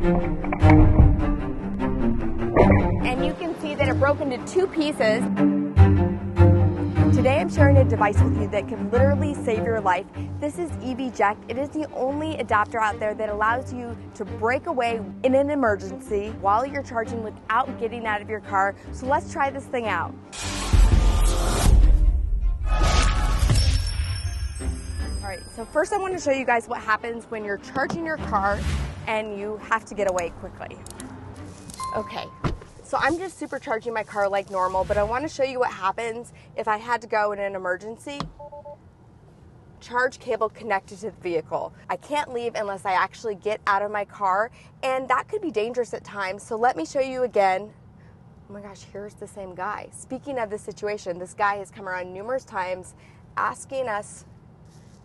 And you can see that it broke into 2 pieces. Today I'm sharing a device with you that can literally save your life. This is EVject. It is the only adapter out there that allows you to break away in an emergency while you're charging without getting out of your car. So let's try this thing out. All right, so first I want to show you guys what happens when you're charging your car and you have to get away quickly. Okay. So I'm just supercharging my car like normal, but I want to show you what happens if I had to go in an emergency. Charge cable connected to the vehicle. I can't leave unless I actually get out of my car, and that could be dangerous at times. So let me show you again. Oh my gosh, here's the same guy. Speaking of the situation, this guy has come around numerous times asking us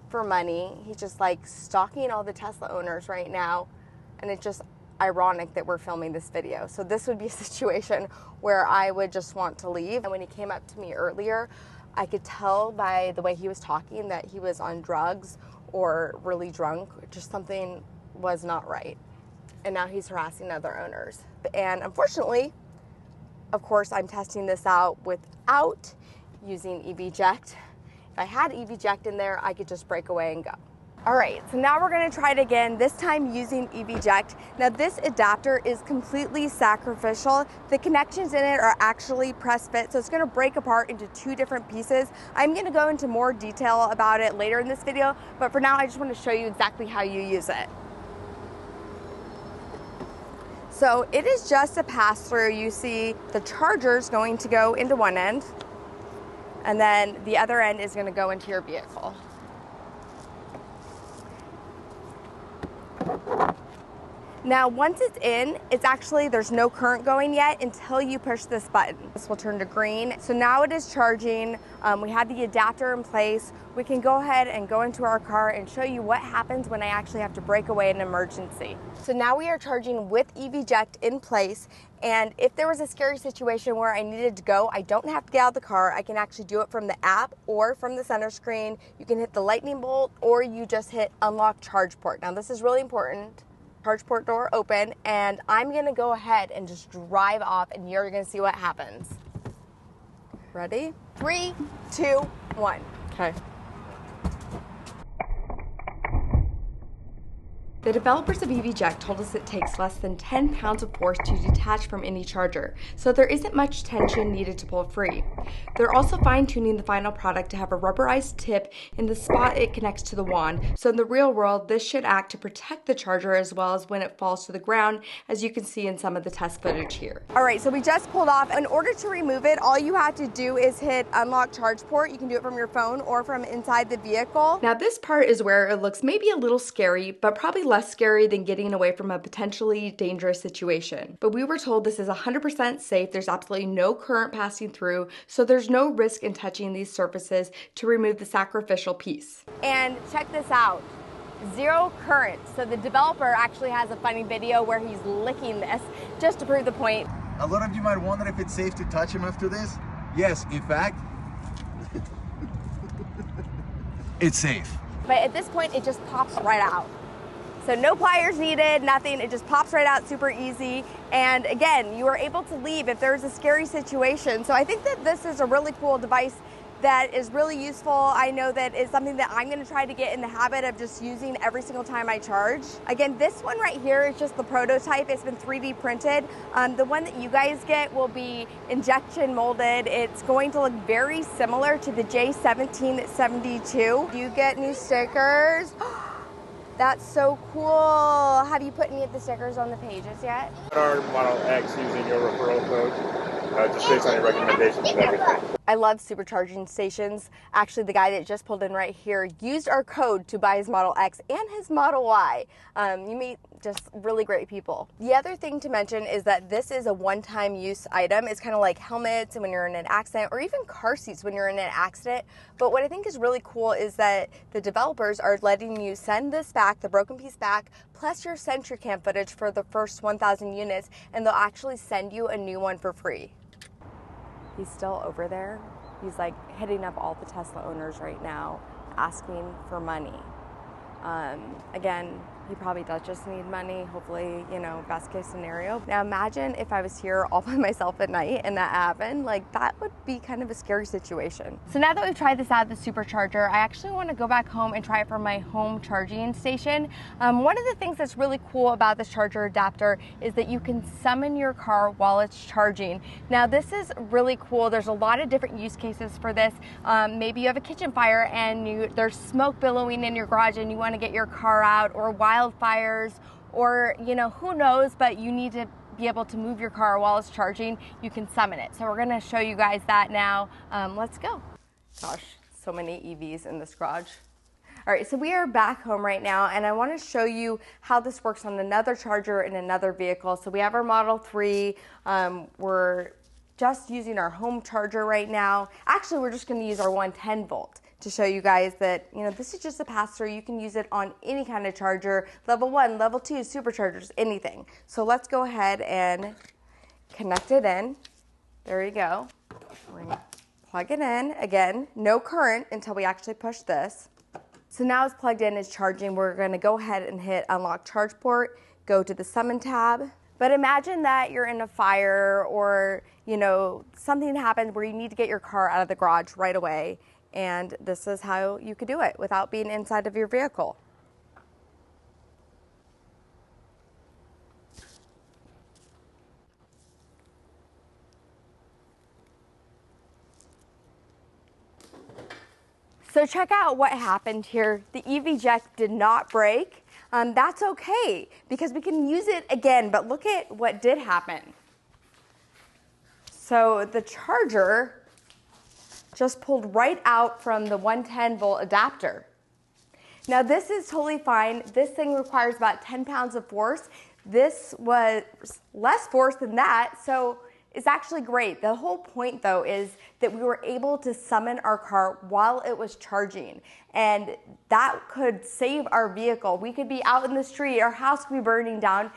for money. He's just like stalking all the Tesla owners right now, and it's just ironic that we're filming this video. So this would be a situation where I would just want to leave. And when he came up to me earlier, I could tell by the way he was talking that he was on drugs or really drunk. Just something was not right. And now he's harassing other owners. And unfortunately, of course, I'm testing this out without using EVject. If I had EVject in there, I could just break away and go. All right, so now we're gonna try it again, this time using EVject. Now this adapter is completely sacrificial. The connections in it are actually press fit, so it's gonna break apart into 2 different pieces. I'm gonna go into more detail about it later in this video, but for now I just wanna show you exactly how you use it. So it is just a pass-through. You see the charger's going to go into one end, and then the other end is gonna go into your vehicle. Now, once it's in, it's actually, there's no current going yet until you push this button. This will turn to green. So now it is charging. We have the adapter in place. We can go ahead and go into our car and show you what happens when I actually have to break away in an emergency. So now we are charging with EVject in place. And if there was a scary situation where I needed to go, I don't have to get out of the car. I can actually do it from the app or from the center screen. You can hit the lightning bolt or you just hit unlock Chargepoint. Now this is really important. Chargepoint door open, and I'm gonna go ahead and just drive off, and you're gonna see what happens. Ready? 3, 2, 1. Okay. The developers of EVject told us it takes less than 10 pounds of force to detach from any charger, so there isn't much tension needed to pull free. They're also fine-tuning the final product to have a rubberized tip in the spot it connects to the wand, so in the real world, this should act to protect the charger as well as when it falls to the ground, as you can see in some of the test footage here. All right, so we just pulled off. In order to remove it, all you have to do is hit unlock Chargepoint. You can do it from your phone or from inside the vehicle. Now this part is where it looks maybe a little scary, but probably less scary than getting away from a potentially dangerous situation. But we were told this is 100% safe. There's absolutely no current passing through, so there's no risk in touching these surfaces to remove the sacrificial piece. And check this out. 0 current. So the developer actually has a funny video where he's licking this just to prove the point. A lot of you might wonder if it's safe to touch him after this. Yes, in fact, it's safe. But at this point, it just pops right out. So no pliers needed, nothing. It just pops right out, super easy. And again, you are able to leave if there's a scary situation. So I think that this is a really cool device that is really useful. I know that it's something that I'm gonna try to get in the habit of just using every single time I charge. Again, this one right here is just the prototype. It's been 3D printed. The one that you guys get will be injection molded. It's going to look very similar to the J1772. You get new stickers. That's so cool. Have you put any of the stickers on the pages yet? Our Model X using your referral code, just based on your recommendations and everything. I love supercharging stations. Actually, the guy that just pulled in right here used our code to buy his Model X and his Model Y. You meet just really great people. The other thing to mention is that this is a one-time use item. It's kind of like helmets when you're in an accident, or even car seats when you're in an accident. But what I think is really cool is that the developers are letting you send this back, the broken piece back, plus your Sentry Cam footage for the first 1,000 units, and they'll actually send you a new one for free. He's still over there. He's like hitting up all the Tesla owners right now, asking for money. Again, he probably does just need money, hopefully, you know, best case scenario. Now imagine if I was here all by myself at night and that happened, like that would be kind of a scary situation. So now that we've tried this out, the Supercharger, I actually want to go back home and try it from my home charging station. One of the things that's really cool about this charger adapter is that you can summon your car while it's charging. Now this is really cool. There's a lot of different use cases for this. Maybe you have a kitchen fire and there's smoke billowing in your garage and you want to get your car out, or wildfires, or you know, who knows, but you need to be able to move your car while it's charging. You can summon it. So we're going to show you guys that now. Let's go. Gosh, so many EVs in this garage. All right, so we are back home right now, and I want to show you how this works on another charger in another vehicle. So we have our Model 3. We're just using our home charger right now. Actually, we're just going to use our 110 volt to show you guys that, you know, this is just a pass-through. You can use it on any kind of charger, level 1, level 2, superchargers, anything. So let's go ahead and connect it in. There you go. We're going to plug it in. Again, no current until we actually push this. So now it's plugged in, it's charging. We're going to go ahead and hit unlock Chargepoint, go to the summon tab. But imagine that you're in a fire, or, you know, something happened where you need to get your car out of the garage right away. And this is how you could do it without being inside of your vehicle. So check out what happened here. The EVject did not break. That's okay, because we can use it again, but look at what did happen. So the charger just pulled right out from the 110 volt adapter. Now this is totally fine. This thing requires about 10 pounds of force. This was less force than that, so it's actually great. The whole point though is that we were able to summon our car while it was charging, and that could save our vehicle. We could be out in the street, our house could be burning down,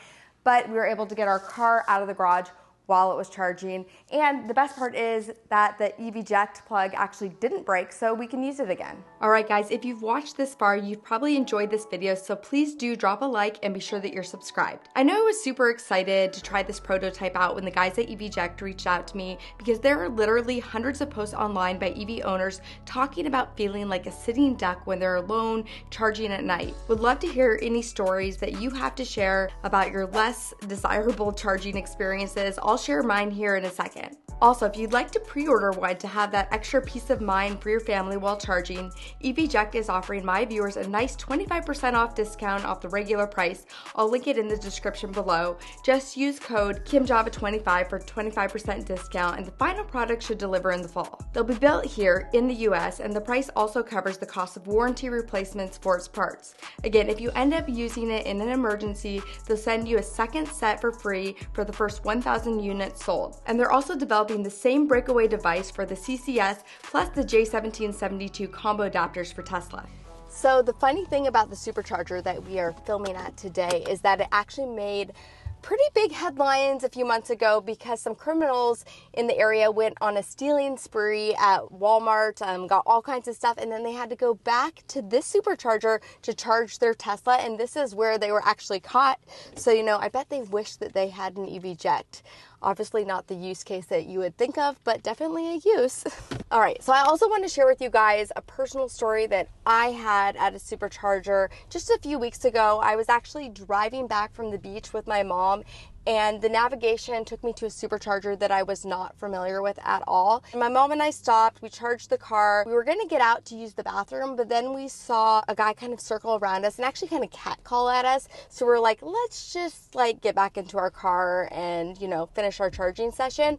but we were able to get our car out of the garage while it was charging. And the best part is that the EVject plug actually didn't break, so we can use it again. All right guys, if you've watched this far, you've probably enjoyed this video, so please do drop a like and be sure that you're subscribed. I know I was super excited to try this prototype out when the guys at EVject reached out to me, because there are literally hundreds of posts online by EV owners talking about feeling like a sitting duck when they're alone charging at night. Would love to hear any stories that you have to share about your less desirable charging experiences. I'll share mine here in a second. Also, if you'd like to pre-order one to have that extra peace of mind for your family while charging, EVject is offering my viewers a nice 25% off discount off the regular price. I'll link it in the description below. Just use code KimJava25 for 25% discount, and the final product should deliver in the fall. They'll be built here in the US, and the price also covers the cost of warranty replacements for its parts. Again, if you end up using it in an emergency, they'll send you a second set for free for the first 1,000 units sold. And they're also developing the same breakaway device for the CCS plus the J1772 combo adapters for Tesla. So the funny thing about the Supercharger that we are filming at today is that it actually made pretty big headlines a few months ago, because some criminals in the area went on a stealing spree at Walmart, got all kinds of stuff, and then they had to go back to this Supercharger to charge their Tesla, and this is where they were actually caught. So, you know, I bet they wish that they had an EVject. Obviously not the use case that you would think of, but definitely a use. All right, so I also want to share with you guys a personal story that I had at a Supercharger just a few weeks ago. I was actually driving back from the beach with my mom, and the navigation took me to a Supercharger that I was not familiar with at all. My mom and I stopped, we charged the car. We were gonna get out to use the bathroom, but then we saw a guy kind of circle around us and actually kind of catcall at us. So we're like, let's just like get back into our car and, you know, finish our charging session.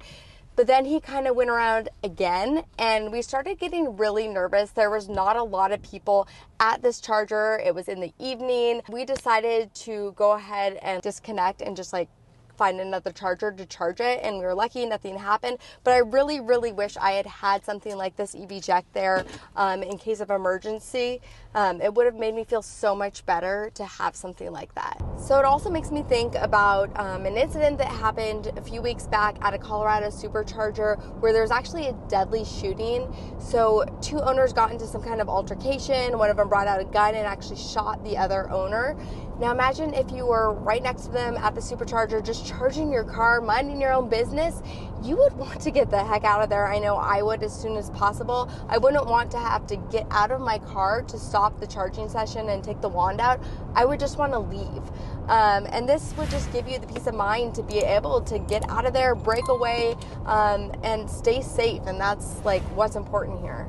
But then he kind of went around again, and we started getting really nervous. There was not a lot of people at this charger. It was in the evening. We decided to go ahead and disconnect and just like find another charger to charge it, and we were lucky nothing happened. But I really wish I had something like this EVject there in case of emergency. It would have made me feel so much better to have something like that. So it also makes me think about an incident that happened a few weeks back at a Colorado Supercharger where there was actually a deadly shooting. So two owners got into some kind of altercation. One of them brought out a gun and actually shot the other owner. Now imagine if you were right next to them at the Supercharger, just charging your car, minding your own business. You would want to get the heck out of there. I know I would as soon as possible. I wouldn't want to have to get out of my car to stop the charging session and take the wand out. I would just want to leave. And this would just give you the peace of mind to be able to get out of there, break away, and stay safe. And that's like what's important here.